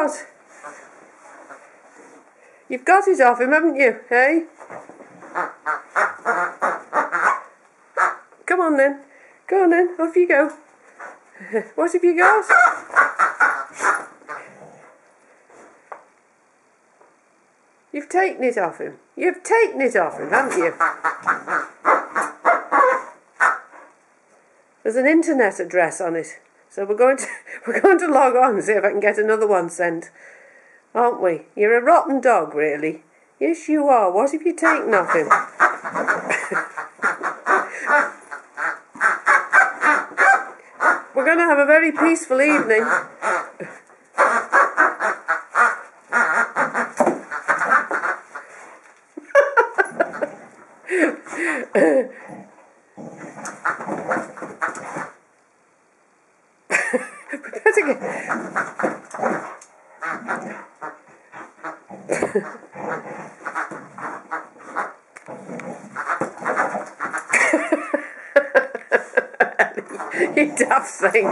got? You've got it off him, haven't you? Hey? Come on then. Go on then. Off you go. What have you got? You've taken it off him. You've taken it off him, haven't you? There's an internet address on it, so we're going to log on and see if I can get another one sent, aren't we? You're a rotten dog, really. Yes, you are. What have you taken off him? We're going to have a very peaceful evening. You daft thing.